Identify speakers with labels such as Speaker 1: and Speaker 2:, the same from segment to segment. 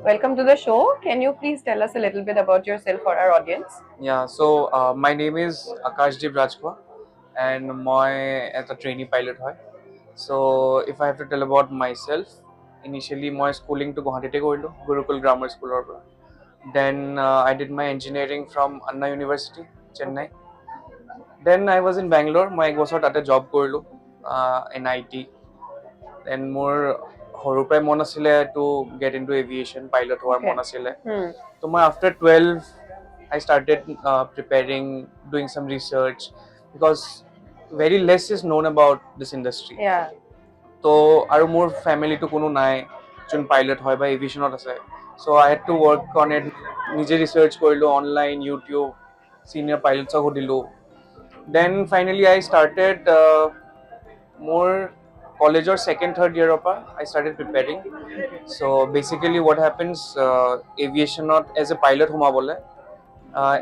Speaker 1: Welcome to the show. Can you please tell us a little bit about yourself for our audience?
Speaker 2: Yeah, so my name is Akashdeep Rajkwa, and my as a trainee pilot hoy. So if I have to tell about myself, initially my schooling to Guwahati koilo, Gurukul Grammar School or পৰা. Then I did my engineering from Anna University, Chennai. Then I was in Bangalore. মই 1 বছৰ তাতে job কৰিলো in IT. Then মোৰ সৰুৰ পৰাই মন আছিলে to get into aviation, pilot হোৱাৰ মন আছিলে. So মই after 12 I started preparing, doing some research because very less is known about this industry.
Speaker 1: Yeah.
Speaker 2: So আৰু মোৰ family to কোনো নাই যোন pilot হয় বা aviationত আছে. So I had to work on it. নিজে research কৰিলো online, YouTube, senior pilots সুধিলো. Then finally I started more college or second third year of I started preparing. So basically what happens aviation not as a pilot humabole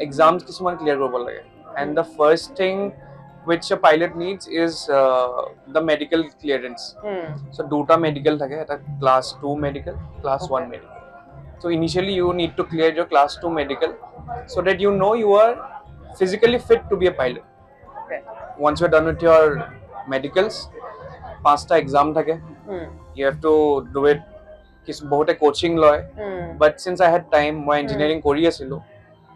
Speaker 2: exams কিছুমান clear কৰিব লাগে, and the first thing which a pilot needs is the medical clearance. So দুটা medical থাকে, এটা class 2 medical, class 1 medical. So initially you need to clear your class 2 medical so that you know you are physically fit to be a pilot.
Speaker 1: Okay.
Speaker 2: Once you're done with your medicals, পাঁচটা exam থাকে, you have to do it. বহুতে coaching লয়, but since I had time, মই engineering কৰি আছিলো,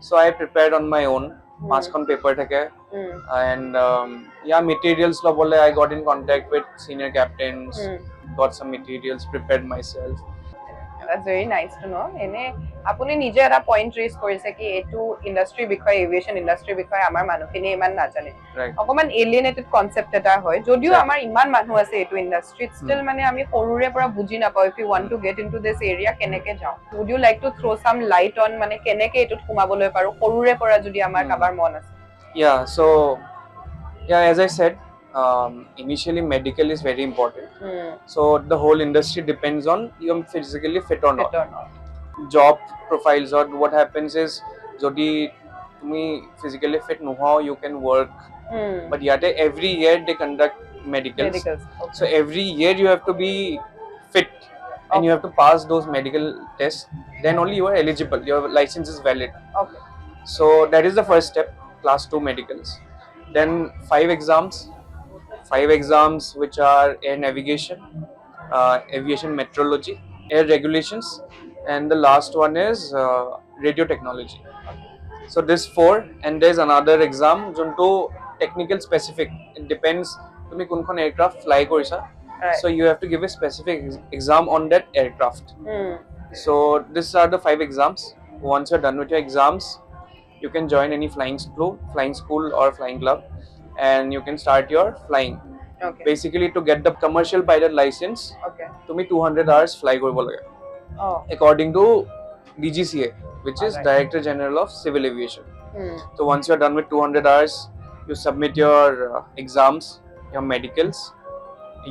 Speaker 2: so I prepared on my own. পাঁচখন paper থাকে, and yeah, materials লবলে I got in contact with senior captains, got some materials, prepared myself.
Speaker 1: That's very nice to know. এনে আপুনি নিজে এটা point raise কৰিছে কি এইটো ইণ্ডাষ্ট্ৰীৰ বিষয়ে, এভিয়েশ্যন ইণ্ডাষ্ট্ৰীৰ বিষয়ে আমাৰ মানুহখিনিয়ে ইমান নাজানে, অকমান এলিয়েনেটেড কনচেপ্ট এটা হয়, যদিও আমাৰ ইমান মানুহ আছে এইটো ইণ্ডাষ্ট্ৰীত, ষ্টিল মানে আমি সৰুৰে পৰা বুজি নাপাওঁ if you want to get into this area কেনেকে যাওঁ। Would you like to throw' some light on, মানে কেনেকে এইটোত সোমাবলৈ পাৰোঁ সৰুৰে পৰা যদি আমাৰ কাৰোবাৰ মন আছে?
Speaker 2: Yeah, so yeah, as I said, initially medical is very important. So the whole industry depends on you're physically fit or not. Job profiles or what happens is jodi tumi physically fit nohao, you can work, but yet every year they conduct medicals. Okay. So every year you have to be fit, and you have to pass those medical tests, then only you are eligible, your license is valid.
Speaker 1: Okay.
Speaker 2: So that is the first step, class 2 medicals. Then 5 exams which are air navigation, aviation metrology, air regulations, and the last one is radio technology. So this 4, and there's another exam junto technical specific. It depends tumi kunkhon aircraft fly korisa, so you have to give a specific exam on that aircraft. So these are the 5 exams. Once you're done with your exams, you can join any flying school or flying club, and you can start your flying. Okay. Basically to get the commercial pilot license, okay, tumi 200 hours fly koribo lage. According to DGCA, which is Director General of Civil Aviation. So once you're done with 200 hours, you submit your exams, your medicals,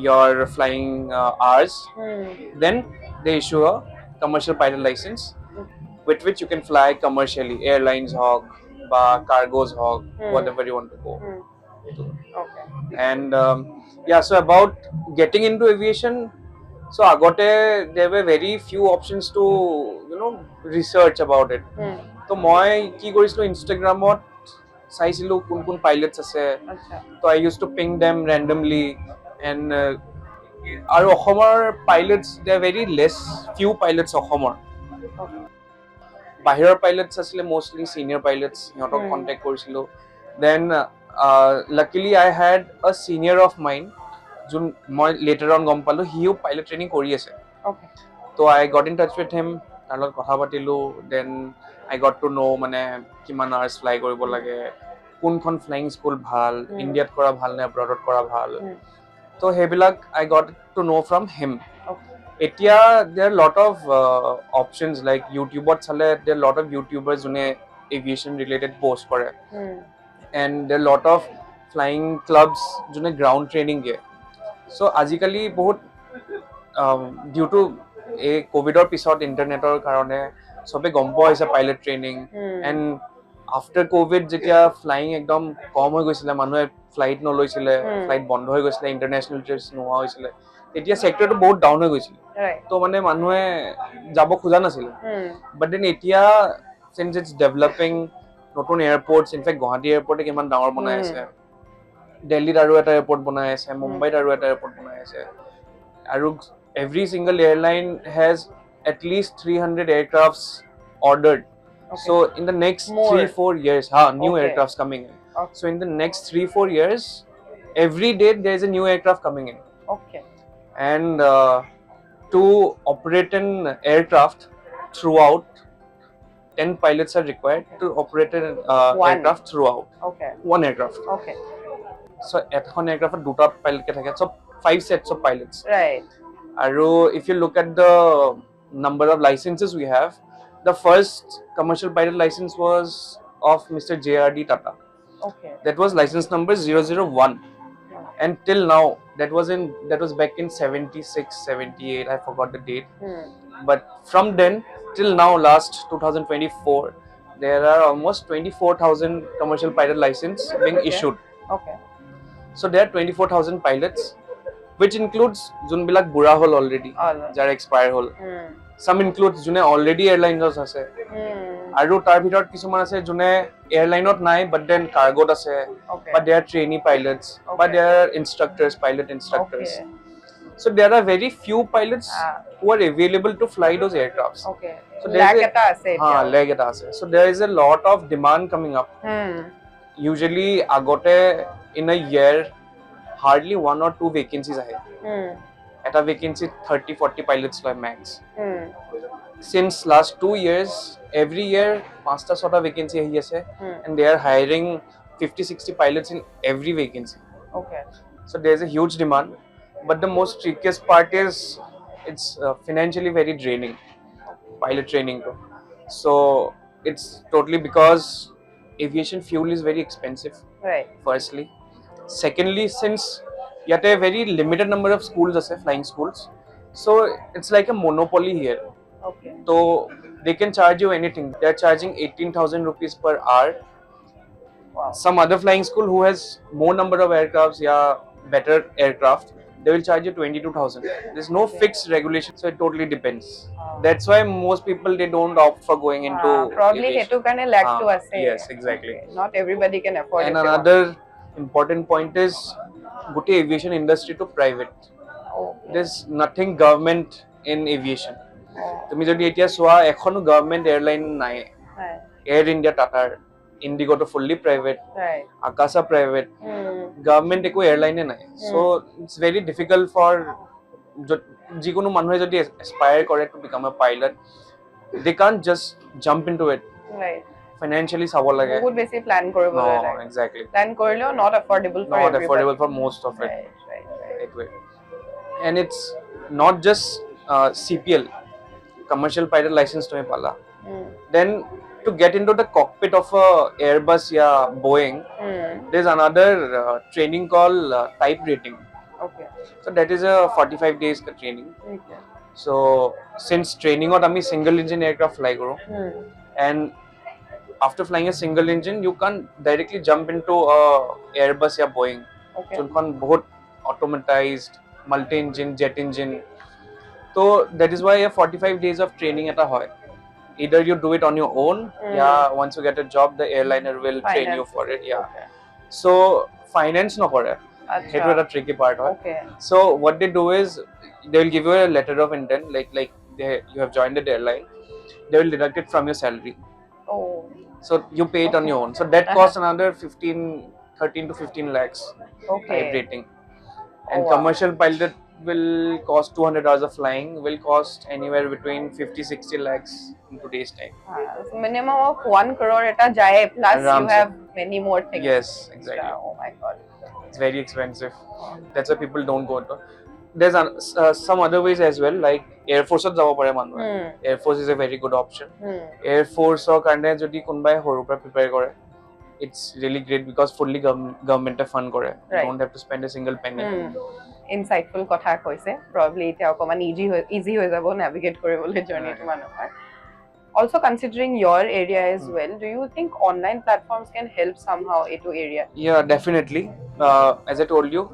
Speaker 2: your flying hours, then they issue a commercial pilot license with which you can fly commercially, airlines hog, cargos hog, whatever you want to go. Okay. And yeah, so about getting into aviation, so agote there were very few options to research about it. So moi ki korisilo Instagram ot saisilo kun kun pilots ase, so I used to ping them randomly, and our Ohomar pilots, there are very few pilots Ohomar. Bahirar pilots asile mostly senior pilots, yotok contact korisilo. Then luckily I had a senior of mine jun moi later on gom palo hiu pilot training kori ase. Okay. So I got in touch with him, tar log kotha patilu, then I got to know mane kiman hours fly koribo lage, kunkhon flying school bhal, India t kora bhal na abroad t kora bhal. So hebilak I got to know from him. Etia there are lot of options like YouTube ot chale, there are lot of YouTubers june aviation related post kore, and there are lot of flying clubs june ground training দিয়ে. So আজিকালি বহুত due to এই কোভিডৰ পিছত ইন্টাৰনেটৰ কাৰণে সবে গম পোৱা হৈছে pilot training, and after covid যেতিয়া flying একদম কম হৈ গৈছিল মানুহে ফ্লাইট নলৈছিল ফ্লাইট বন্ধ হৈ গৈছিল ইন্টাৰনেশনাল ট্ৰিপস নোহোৱা হৈছিল তেতিয়া সেক্টৰটো বহুত ডাউন হৈ গৈছিল তো মানে মানুহে যাব খোজা নাছিল বাট দেন এতিয়া since it's developing নতুন এয়াৰপোৰ্টস ইনফেক্ট গুৱাহাটী এয়াৰপোৰ্টে কিমান ডাঙৰ বনাই আছে দিল্লীত আৰু এটা এয়াৰপোৰ্ট বনাই আছে মুম্বাইত আৰু এটা এয়াৰপোৰ্ট বনাই আছে আৰু every single airline has at least 300 aircrafts ordered. So in the next 3-4 years, new aircrafts coming in. So in the next 3-4 years, every day there is a new aircraft coming in.
Speaker 1: Okay.
Speaker 2: And to operate an aircraft throughout, 10 pilots are required to operate an aircraft throughout.
Speaker 1: Okay.
Speaker 2: One aircraft.
Speaker 1: Okay.
Speaker 2: So at one aircraft, duta pilot ke thake. So 5 sets of pilots.
Speaker 1: Right.
Speaker 2: Aru, if you look at the number of licenses we have, the first commercial pilot license was of Mr. JRD Tata.
Speaker 1: Okay.
Speaker 2: That was license number 001. And till now, that was back in 76, 78. I forgot the date. But from then till now, last 2024, there are almost 24,000 commercial pilot license being issued.
Speaker 1: Okay.
Speaker 2: So there are 24,000 pilots, which includes Junbilak Bura Hol already, jar expire hol. Some includes June already airlines ase. Aru tar bhitor kisuman ase June airline not nai, but then cargo ase. But they are trainee pilots, but they are instructors, pilot instructors. So there are very few pilots who are available to fly those aircrafts.
Speaker 1: Okay.
Speaker 2: So there is
Speaker 1: lag eta ase.
Speaker 2: So there is a lot of demand coming up. Usually agote in a year hardly 1 or 2 vacancies ahe. At a vacancy 30-40 pilots like max. Since last 2 years, every year 5-6 vacancy ahi ase, and they are hiring 50-60 pilots in every vacancy.
Speaker 1: Okay.
Speaker 2: So there's a huge demand, but the most trickiest part is it's financially very draining. Pilot training too. So it's totally because aviation fuel is very expensive.
Speaker 1: Right.
Speaker 2: Firstly. Secondly, since yet a very limited number of schools ase, flying schools, so it's like a monopoly here.
Speaker 1: Okay.
Speaker 2: So they can charge you anything. They're charging 18,000 rupees per hour.
Speaker 1: Wow.
Speaker 2: Some other flying school who has more number of aircrafts, better aircraft, they will charge you 22,000. There's no fixed regulation, so it totally depends. That's why most people, they don't opt for going into
Speaker 1: probably
Speaker 2: aviation.
Speaker 1: hetu karone lag to ase.
Speaker 2: Yes, exactly.
Speaker 1: Okay. Not everybody can afford
Speaker 2: And
Speaker 1: it.
Speaker 2: another important point is gote aviation industry to private. There's nothing government in aviation. তুমি যদি এতিয়া সোয়া এখনো government airline নাই এয়ার ইন্ডিয়া টাটার ইন্ডিগো তো fully private Akasa private government একো এয়ারলাইনে নাই so it's very difficult for যিকোনো মানুহে যদি এসপায়ার করে to become a pilot they can't just jump into it financially চাব লাগে
Speaker 1: বহুত বেছি প্ল্যান কৰিব লাগে
Speaker 2: এক্স্যাক্টলি
Speaker 1: প্ল্যান কৰিলেও not affordable for everybody.
Speaker 2: Not affordable for most of it. Right. And it's not just CPL, commercial pilot license to pala. Then to get into the cockpit of a Airbus or Boeing, there's another training called type rating.
Speaker 1: Okay.
Speaker 2: So that is a 45 days training.
Speaker 1: Okay.
Speaker 2: So since training out ami single engine aircraft fly karo, and after flying a single engine, you can't directly jump into a Airbus or Boeing.
Speaker 1: Okay.
Speaker 2: So it's बहुत automatized, multi-engine, jet engine. So that is why a 45 days of training at a hoy. Either you do it on your own, once you get a job, the airliner will train you for it. Okay. So finance no kore. It was a tricky part.
Speaker 1: Okay.
Speaker 2: So what they do is they will give you a letter of intent, like you have joined the airline. They will deduct it from your salary.
Speaker 1: Oh.
Speaker 2: So you pay it on your own. So that costs another 13 to 15 lakhs.
Speaker 1: Okay.
Speaker 2: Type rating. And commercial pilot will cost 200 hours of flying, will cost anywhere between 50-60 lakhs in today's time.
Speaker 1: So minimum of 1 crore eta jaye plus you have many more things.
Speaker 2: Yes, exactly.
Speaker 1: Oh my god.
Speaker 2: It's very expensive. That's why people don't go to. There's some other ways as well, like Air Force at jabo pare manwa. Air Force is a very good option. Air Force or karne jodi kunbai horu pra prepare kore, it's really great because fully government fund kore. You don't have to spend a single penny.
Speaker 1: Insightful kotha koise. Probably eta okoman easy hoi jabo navigate koribole journey to manukar. Also considering your area as well, do you think online platforms can help somehow into area?
Speaker 2: Yeah, definitely. As I told you,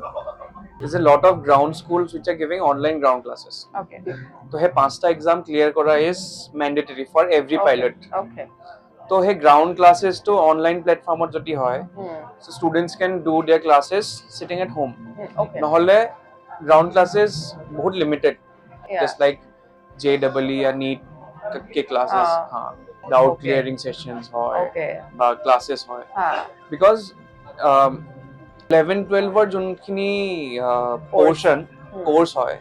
Speaker 2: there's a lot of ground schools which are giving online ground classes.
Speaker 1: Okay.
Speaker 2: So hey, 5টা exam clear kora is mandatory for every pilot.
Speaker 1: Okay.
Speaker 2: So hey, ground classes to online platform jodi hoy, so students can do their classes sitting at home.
Speaker 1: Okay.
Speaker 2: নহলে ground classes बहुत limited.
Speaker 1: Yeah.
Speaker 2: Just like JEE या NEET के classes, हाँ, doubt
Speaker 1: Okay.
Speaker 2: clearing sessions होय,
Speaker 1: Okay.
Speaker 2: বা classes होय. Because 11-12 ৰ যোনখিনি portion course হয়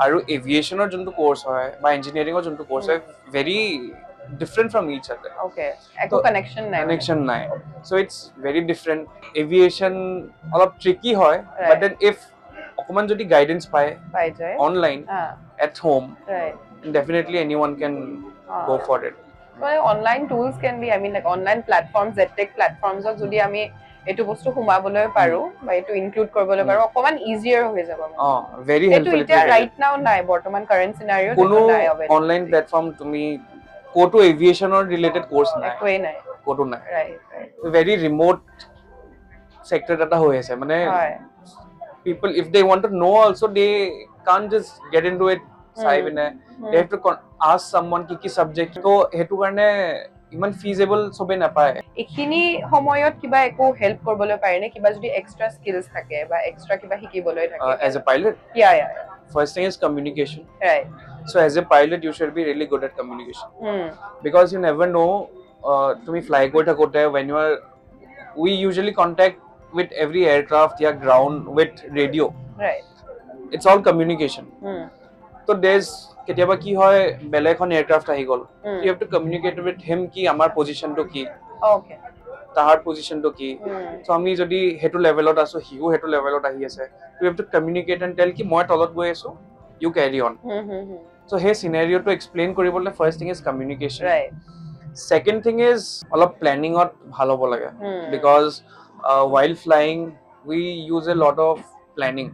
Speaker 2: আৰু aviationৰ যোনটো course হয় বা engineeringৰ যোনটো course হয় very different from each other.
Speaker 1: Okay. Echo connection নাই.
Speaker 2: Connection নাই. So it's very different. Aviation অলপ tricky হয়, but then if অকমান যদি guidance পায় online at home,
Speaker 1: right,
Speaker 2: definitely anyone can go for it.
Speaker 1: So online tools can be, I mean, like online platforms, edtech platforms, jodi ami etu bostu humaboloi paru ba etu include korboloi paru okoman easier hoye jabo.
Speaker 2: Very helpful.
Speaker 1: Etu right now nai bortoman current scenario
Speaker 2: kono online platform tumi koto aviation or related course nai.
Speaker 1: Ekoi nai.
Speaker 2: Koto nai.
Speaker 1: Right.
Speaker 2: Very remote sector data hoye ase mane people, if they want to know also, they can't just get into it. They have to ask someone ki subject to hetu karone iman feasible sobe na pae. Ekhini
Speaker 1: homoyot kiba eko help korboloi pare ne kiba jodi extra skills thake ba extra kiba hikiboloi thake
Speaker 2: as a pilot?
Speaker 1: Yeah.
Speaker 2: First thing is communication.
Speaker 1: Right.
Speaker 2: So as a pilot you should be really good at communication. Because you never know tumi fly koi thakote when you are, we usually contact with every aircraft या ground with radio.
Speaker 1: Right.
Speaker 2: It's all communication. So there's কেতিয়াবা কি হয় বেলেগ এখন aircraft আহি গল, you have to communicate with him কি আমার position তো কি,
Speaker 1: okay,
Speaker 2: তাহার পজিশন তো কি, so আমি যদি হেতু লেভেলত আছো হিও হেতু লেভেলত আহি আছে, you have to communicate and tell কি মই তলত গৈ আছো, you carry on. So হে সিনাৰিও to explain কৰিবলে first thing is communication.
Speaker 1: Right.
Speaker 2: Second thing is অলপ প্ল্যানিং ত ভাল হ'ব লাগে, because while flying we use a lot of planning.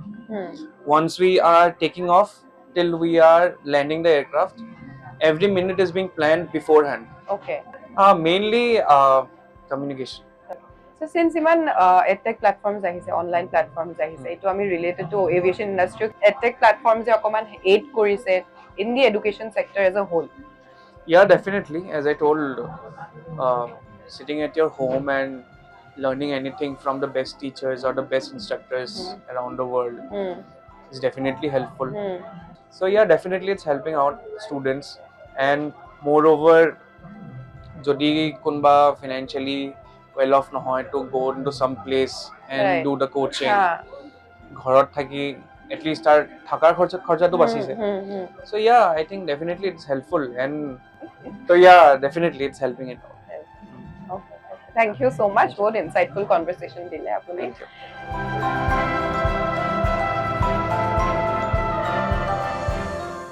Speaker 2: Once we are taking off till we are landing the aircraft, every minute is being planned beforehand.
Speaker 1: Okay.
Speaker 2: Mainly communication.
Speaker 1: So since iman edtech platforms ahise, online platforms ahise, eto ami related to aviation industry, edtech platforms je okoman aid korise in the education sector as a whole.
Speaker 2: Yeah, definitely. As I told, sitting at your home and learning anything from the best teachers or the best instructors around the world is definitely helpful. So yeah, definitely it's helping out students, and moreover jodi kunba financially well off nohoy to go into some place and do the coaching, ঘৰত থাকি at least our থাকাৰ খৰচাটো বাচি যায়. So yeah, I think definitely it's helpful, and so yeah, definitely it's helping it out.
Speaker 1: Okay. Thank you so much for insightful conversation dile apuni.
Speaker 2: Thank you.